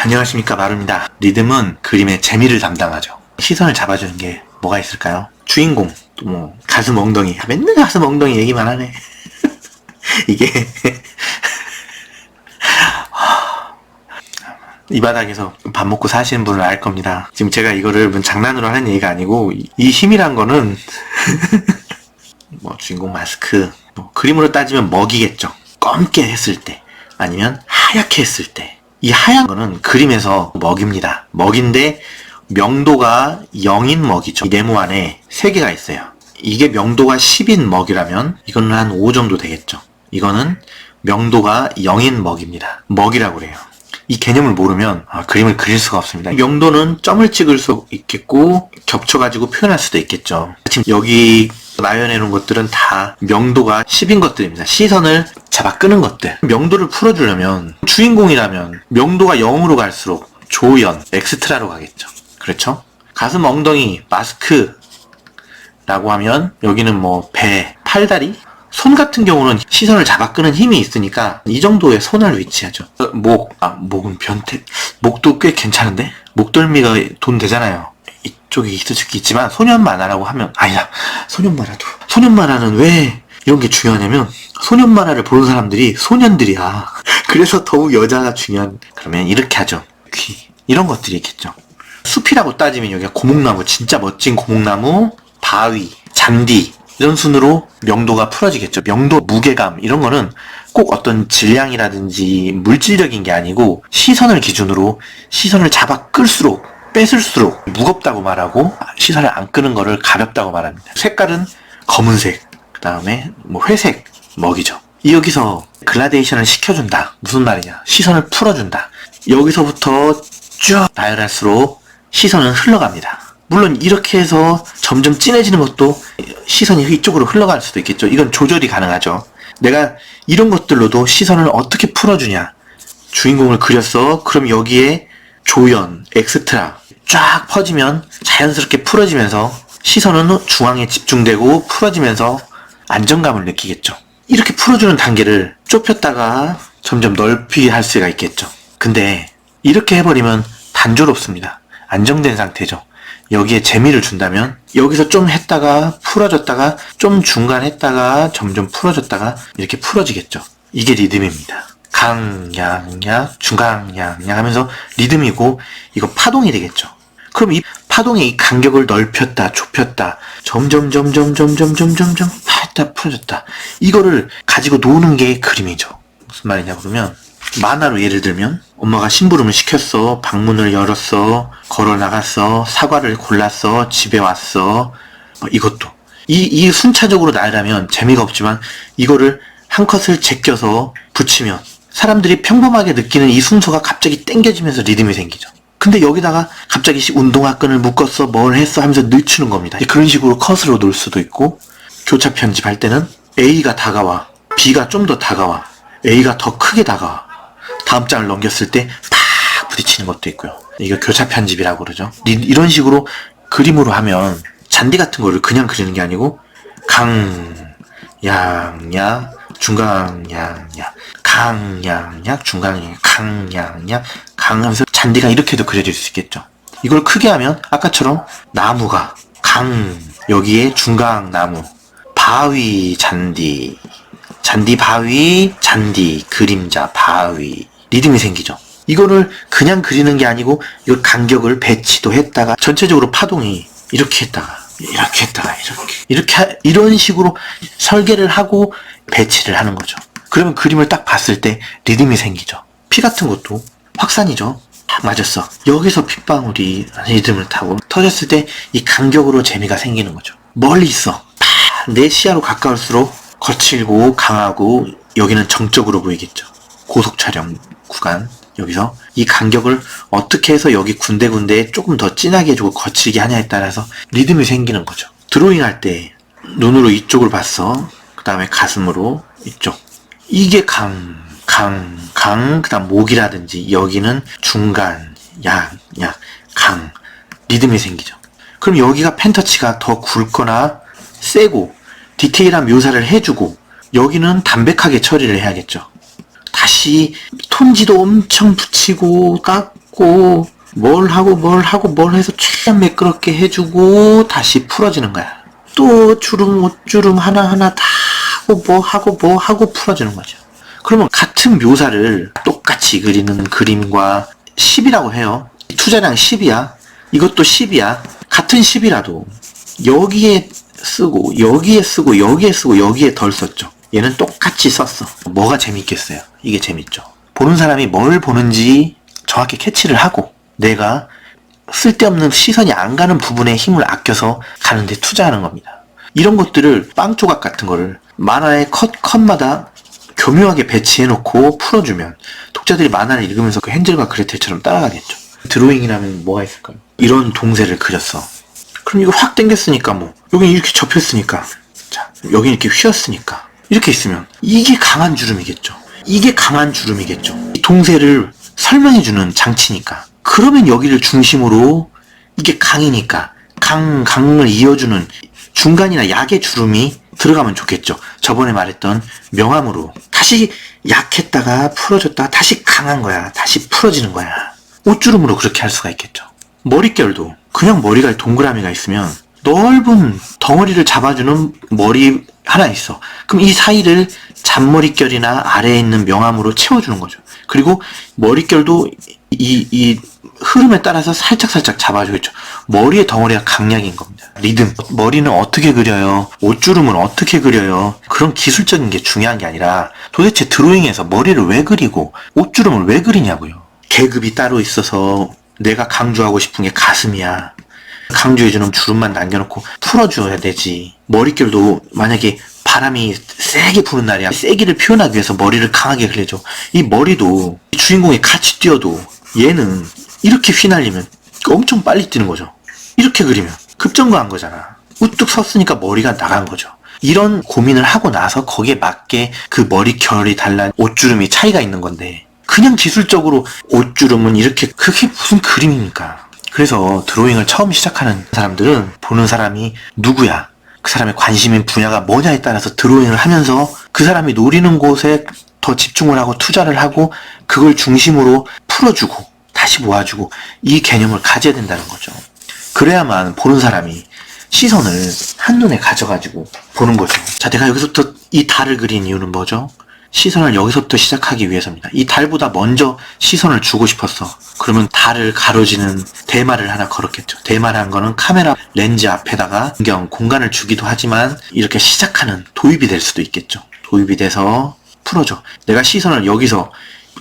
안녕하십니까, 마루입니다. 리듬은 그림의 재미를 담당하죠. 시선을 잡아주는 게 뭐가 있을까요? 주인공, 또 뭐 가슴 엉덩이, 맨날 가슴 엉덩이 얘기만 하네. 이게 이 바닥에서 밥 먹고 사시는 분은 알 겁니다. 지금 제가 이거를 장난으로 하는 얘기가 아니고, 이 힘이란 거는 뭐 주인공 마스크, 뭐 그림으로 따지면 먹이겠죠. 검게 했을 때 아니면 하얗게 했을 때, 이 하얀 거는 그림에서 먹입니다. 먹인데 명도가 0인 먹이죠. 이 네모 안에 3개가 있어요. 이게 명도가 10인 먹이라면 이거는 한 5 정도 되겠죠. 이거는 명도가 0인 먹입니다. 먹이라고 그래요. 이 개념을 모르면 그림을 그릴 수가 없습니다. 명도는 점을 찍을 수 있겠고 겹쳐가지고 표현할 수도 있겠죠. 지금 여기 나열해놓은 것들은 다 명도가 10인 것들입니다. 시선을 잡아 끄는 것들. 명도를 풀어주려면 주인공이라면 명도가 0으로 갈수록 조연, 엑스트라로 가겠죠. 그렇죠? 가슴, 엉덩이, 마스크 라고 하면 여기는 뭐 배, 팔다리? 손 같은 경우는 시선을 잡아 끄는 힘이 있으니까 이 정도의 손을 위치하죠. 목은 변태. 목도 꽤 괜찮은데? 목덜미가 돈 되잖아요. 이쪽이 있을 수 있지만 소년만화라고 하면 아니다. 소년만화도. 소년만화는 왜 이런 게 중요하냐면 소년만화를 보는 사람들이 소년들이야. 그래서 더욱 여자가 중요한. 그러면 이렇게 하죠. 귀. 이런 것들이 있겠죠. 숲이라고 따지면 여기가 고목나무, 진짜 멋진 고목나무, 바위, 잔디 이런 순으로 명도가 풀어지겠죠. 명도, 무게감 이런 거는 꼭 어떤 질량이라든지 물질적인 게 아니고 시선을 기준으로 시선을 잡아 끌수록 뺏을수록 무겁다고 말하고 시선을 안 끄는 거를 가볍다고 말합니다. 색깔은 검은색, 그 다음에 뭐 회색, 먹이죠. 여기서 글라데이션을 시켜준다. 무슨 말이냐? 시선을 풀어준다. 여기서부터 쭉 나열할수록 시선은 흘러갑니다. 물론 이렇게 해서 점점 진해지는 것도 시선이 이쪽으로 흘러갈 수도 있겠죠. 이건 조절이 가능하죠. 내가 이런 것들로도 시선을 어떻게 풀어주냐. 주인공을 그렸어. 그럼 여기에 조연, 엑스트라 쫙 퍼지면 자연스럽게 풀어지면서 시선은 중앙에 집중되고 풀어지면서 안정감을 느끼겠죠. 이렇게 풀어주는 단계를 좁혔다가 점점 넓게 할 수가 있겠죠. 근데 이렇게 해버리면 단조롭습니다. 안정된 상태죠. 여기에 재미를 준다면 여기서 좀 했다가 풀어졌다가 좀 중간 했다가 점점 풀어졌다가 이렇게 풀어지겠죠. 이게 리듬입니다. 강양약 중강양약 하면서 리듬이고 이거 파동이 되겠죠. 그럼 이 파동의 이 간격을 넓혔다 좁혔다 점점 했다 풀어졌다 이거를 가지고 노는 게 그림이죠. 무슨 말이냐 그러면 만화로 예를 들면 엄마가 심부름을 시켰어. 방문을 열었어. 걸어 나갔어. 사과를 골랐어. 집에 왔어. 이것도 이 순차적으로 나열하면 재미가 없지만 이거를 한 컷을 제껴서 붙이면 사람들이 평범하게 느끼는 이 순서가 갑자기 땡겨지면서 리듬이 생기죠. 근데 여기다가 갑자기 운동화 끈을 묶었어. 뭘 했어 하면서 늦추는 겁니다. 그런 식으로 컷으로 놓을 수도 있고 교차 편집할 때는 A가 다가와 B가 좀 더 다가와 A가 더 크게 다가와 다음 장을 넘겼을 때 팍 부딪히는 것도 있고요. 이거 교차 편집이라고 그러죠. 이런 식으로 그림으로 하면 잔디 같은 거를 그냥 그리는 게 아니고 강양약 중강양약 강양약 중강양약 강양약 강하면서 잔디가 이렇게도 그려질 수 있겠죠. 이걸 크게 하면 아까처럼 나무가 여기에 중강나무 바위 잔디 바위 잔디 그림자 바위 리듬이 생기죠. 이거를 그냥 그리는 게 아니고 이걸 간격을 배치도 했다가 전체적으로 파동이 이렇게 했다가 이렇게 이런 식으로 설계를 하고 배치를 하는 거죠. 그러면 그림을 딱 봤을 때 리듬이 생기죠. 피 같은 것도 확산이죠. 딱 맞았어. 여기서 핏방울이 리듬을 타고 터졌을 때 이 간격으로 재미가 생기는 거죠. 멀리 있어. 내 시야로 가까울수록 거칠고 강하고 여기는 정적으로 보이겠죠. 고속 촬영 구간 여기서 이 간격을 어떻게 해서 여기 군데군데 조금 더 진하게 해주고 거칠게 하냐에 따라서 리듬이 생기는 거죠. 드로잉 할 때 눈으로 이쪽을 봤어. 그 다음에 가슴으로 이쪽. 이게 그 다음 목이라든지 여기는 중간, 양, 리듬이 생기죠. 그럼 여기가 펜터치가 더 굵거나 세고 디테일한 묘사를 해주고 여기는 담백하게 처리를 해야겠죠. 다시 톤지도 엄청 붙이고 딱 잡고 뭘 하고 해서 최대한 매끄럽게 해주고 다시 풀어지는 거야. 또 주름 옷주름 하나하나 다 하고 뭐 하고 풀어주는 거죠. 그러면 같은 묘사를 똑같이 그리는 그림과 10이라고 해요. 투자량 10이야. 이것도 10이야. 같은 10이라도 여기에 쓰고 여기에 쓰고 여기에 쓰고 여기에 덜 썼죠. 얘는 똑같이 썼어. 뭐가 재밌겠어요? 이게 재밌죠. 보는 사람이 뭘 보는지 정확히 캐치를 하고 내가 쓸데없는 시선이 안 가는 부분에 힘을 아껴서 가는데 투자하는 겁니다. 이런 것들을 빵 조각 같은 거를 만화의 컷마다 교묘하게 배치해놓고 풀어주면 독자들이 만화를 읽으면서 그 헨젤과 그레텔처럼 따라가겠죠. 드로잉이라면 뭐가 있을까요? 이런 동새를 그렸어. 그럼 이거 확 당겼으니까 뭐 여기 이렇게 접혔으니까 자 여기 이렇게 휘었으니까 이렇게 있으면 이게 강한 주름이겠죠. 이게 강한 주름이겠죠. 이 동새를 설명해주는 장치니까. 그러면 여기를 중심으로 이게 강이니까 강을 이어주는 중간이나 약의 주름이 들어가면 좋겠죠. 저번에 말했던 명암으로 다시 약했다가 풀어졌다가 다시 강한 거야. 다시 풀어지는 거야. 옷주름으로 그렇게 할 수가 있겠죠. 머릿결도 그냥 머리가 동그라미가 있으면 넓은 덩어리를 잡아주는 머리 하나 있어. 그럼 이 사이를 잔머릿결이나 아래에 있는 명암으로 채워주는 거죠. 그리고 머릿결도 이 흐름에 따라서 살짝살짝 잡아주겠죠. 머리의 덩어리가 강약인 겁니다. 리듬. 머리는 어떻게 그려요? 옷주름은 어떻게 그려요? 그런 기술적인 게 중요한 게 아니라 도대체 드로잉에서 머리를 왜 그리고 옷주름을 왜 그리냐고요. 계급이 따로 있어서 내가 강조하고 싶은 게 가슴이야. 강조해주는 주름만 남겨놓고 풀어줘야 되지. 머릿결도 만약에 바람이 세게 부는 날이야. 세기를 표현하기 위해서 머리를 강하게 그려줘. 이 머리도 주인공이 같이 뛰어도 얘는 이렇게 휘날리면 엄청 빨리 뛰는 거죠. 이렇게 그리면 급정거한 거잖아. 우뚝 섰으니까 머리가 나간 거죠. 이런 고민을 하고 나서 거기에 맞게 그 머리 결이 달라 옷주름이 차이가 있는 건데 그냥 기술적으로 옷주름은 이렇게 그게 무슨 그림입니까? 그래서 드로잉을 처음 시작하는 사람들은 보는 사람이 누구야? 그 사람의 관심인 분야가 뭐냐에 따라서 드로잉을 하면서 그 사람이 노리는 곳에 더 집중을 하고 투자를 하고 그걸 중심으로 풀어주고 다시 모아주고 이 개념을 가져야 된다는 거죠. 그래야만 보는 사람이 시선을 한눈에 가져가지고 보는 거죠. 자, 내가 여기서부터 이 달을 그린 이유는 뭐죠? 시선을 여기서부터 시작하기 위해서입니다. 이 달보다 먼저 시선을 주고 싶었어. 그러면 달을 가로지는 대마를 하나 걸었겠죠. 대마라는 거는 카메라 렌즈 앞에다가 공간을 주기도 하지만 이렇게 시작하는 도입이 될 수도 있겠죠. 도입이 돼서 풀어줘. 내가 시선을 여기서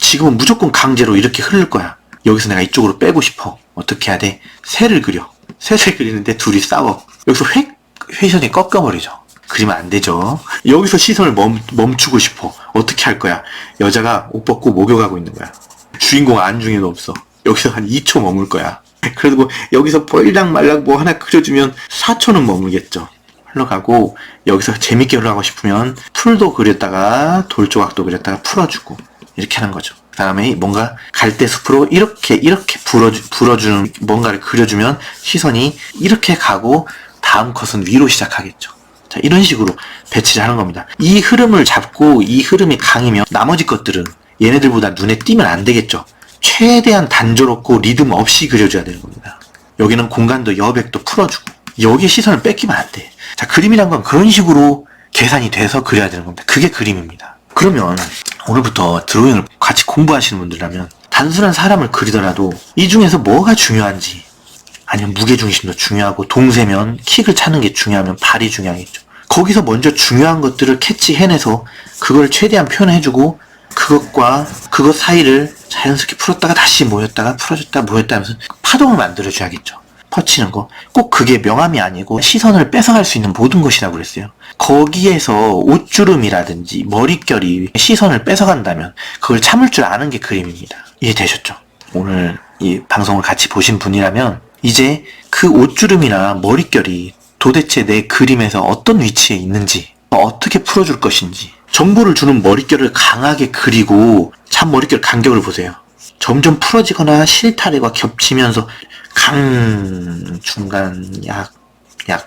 지금은 무조건 강제로 이렇게 흐를 거야. 여기서 내가 이쪽으로 빼고 싶어. 어떻게 해야 돼? 새를 그려. 새를 그리는데 둘이 싸워. 여기서 회전이 꺾여버리죠. 그리면 안 되죠. 여기서 시선을 멈추고 싶어. 어떻게 할 거야? 여자가 옷 벗고 목욕하고 있는 거야. 주인공 안중에도 없어. 여기서 한 2초 머물 거야. 그리고 여기서 뻘락말락 뭐 하나 그려주면 4초는 머물겠죠. 흘러가고 여기서 재밌게 흘러가고 싶으면 풀도 그렸다가 돌조각도 그렸다가 풀어주고 이렇게 하는 거죠. 그 다음에 뭔가 갈대숲으로 이렇게 불어주는 뭔가를 그려주면 시선이 이렇게 가고 다음 컷은 위로 시작하겠죠. 자, 이런 식으로 배치를 하는 겁니다. 이 흐름을 잡고 이 흐름이 강이면 나머지 것들은 얘네들보다 눈에 띄면 안 되겠죠. 최대한 단조롭고 리듬 없이 그려줘야 되는 겁니다. 여기는 공간도 여백도 풀어주고 여기에 시선을 뺏기면 안 돼. 자, 그림이란 건 그런 식으로 계산이 돼서 그려야 되는 겁니다. 그게 그림입니다. 그러면 오늘부터 드로잉을 같이 공부하시는 분들이라면 단순한 사람을 그리더라도 이 중에서 뭐가 중요한지 아니면 무게중심도 중요하고 동세면 킥을 찾는 게 중요하면 발이 중요하겠죠. 거기서 먼저 중요한 것들을 캐치해내서 그걸 최대한 표현해주고 그것과 그것 사이를 자연스럽게 풀었다가 다시 모였다가 풀어줬다가 모였다 하면서 파동을 만들어줘야겠죠. 퍼치는 거. 꼭 그게 명암이 아니고 시선을 뺏어갈 수 있는 모든 것이라고 그랬어요. 거기에서 옷주름이라든지 머릿결이 시선을 뺏어간다면 그걸 참을 줄 아는 게 그림입니다. 이해되셨죠? 오늘 이 방송을 같이 보신 분이라면 이제 그 옷주름이나 머릿결이 도대체 내 그림에서 어떤 위치에 있는지 어떻게 풀어줄 것인지 정보를 주는 머릿결을 강하게 그리고 참 머릿결 간격을 보세요. 점점 풀어지거나 실타래가 겹치면서 중간,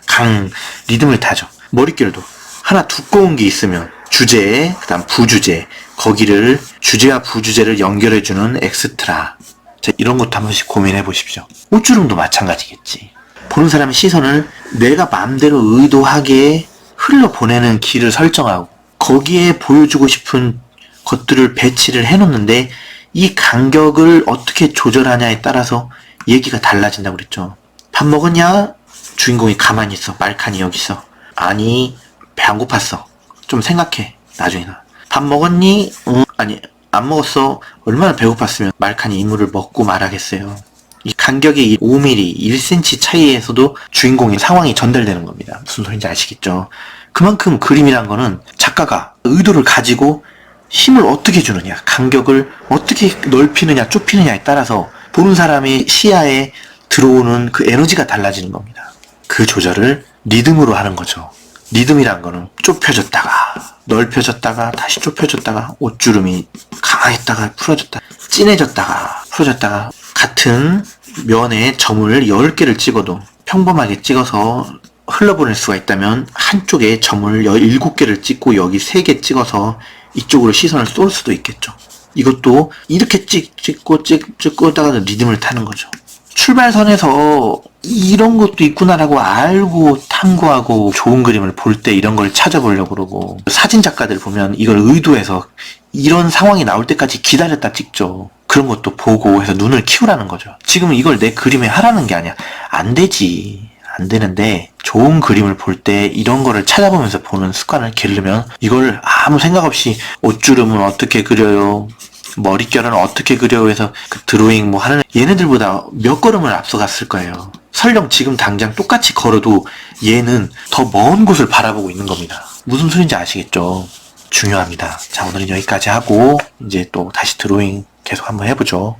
강 리듬을 타죠. 머릿결도 하나 두꺼운 게 있으면 주제, 그 다음 부주제 거기를 주제와 부주제를 연결해주는 엑스트라 자, 이런 것도 한 번씩 고민해 보십시오. 옷주름도 마찬가지겠지. 보는 사람의 시선을 내가 마음대로 의도하게 흘러보내는 길을 설정하고 거기에 보여주고 싶은 것들을 배치를 해놓는데 이 간격을 어떻게 조절하냐에 따라서 얘기가 달라진다고 그랬죠. 밥 먹었냐? 주인공이 가만히 있어. 말칸이 여기 있어. 아니, 배 안 고팠어. 좀 생각해. 나중에는. 밥 먹었니? 응. 아니, 안 먹었어. 얼마나 배고팠으면 말칸이 이물을 먹고 말하겠어요. 이 간격의 이 5mm, 1cm 차이에서도 주인공의 상황이 전달되는 겁니다. 무슨 소린지 아시겠죠? 그만큼 그림이란 거는 작가가 의도를 가지고 힘을 어떻게 주느냐, 간격을 어떻게 넓히느냐, 좁히느냐에 따라서 보는 사람의 시야에 들어오는 그 에너지가 달라지는 겁니다. 그 조절을 리듬으로 하는 거죠. 리듬이란 거는 좁혀졌다가 넓혀졌다가 다시 좁혀졌다가 옷주름이 강했다가 풀어졌다가 진해졌다가 풀어졌다가 같은 면에 점을 10개를 찍어도 평범하게 찍어서 흘러보낼 수가 있다면 한쪽에 점을 17개를 찍고 여기 3개 찍어서 이쪽으로 시선을 쏠 수도 있겠죠. 이것도 이렇게 찍고 하다가 리듬을 타는 거죠. 출발선에서 이런 것도 있구나라고 알고 탐구하고 좋은 그림을 볼 때 이런 걸 찾아보려고 그러고 사진 작가들 보면 이걸 의도해서 이런 상황이 나올 때까지 기다렸다 찍죠. 그런 것도 보고 해서 눈을 키우라는 거죠. 지금 이걸 내 그림에 하라는 게 아니야. 안 되지. 안 되는데 좋은 그림을 볼 때 이런 거를 찾아보면서 보는 습관을 기르면 이걸 아무 생각 없이 옷주름은 어떻게 그려요? 머릿결은 어떻게 그려요? 해서 그 드로잉 뭐 하는 얘네들보다 몇 걸음을 앞서갔을 거예요. 설령 지금 당장 똑같이 걸어도 얘는 더 먼 곳을 바라보고 있는 겁니다. 무슨 소린지 아시겠죠? 중요합니다. 자, 오늘은 여기까지 하고 이제 또 다시 드로잉 계속 한번 해보죠.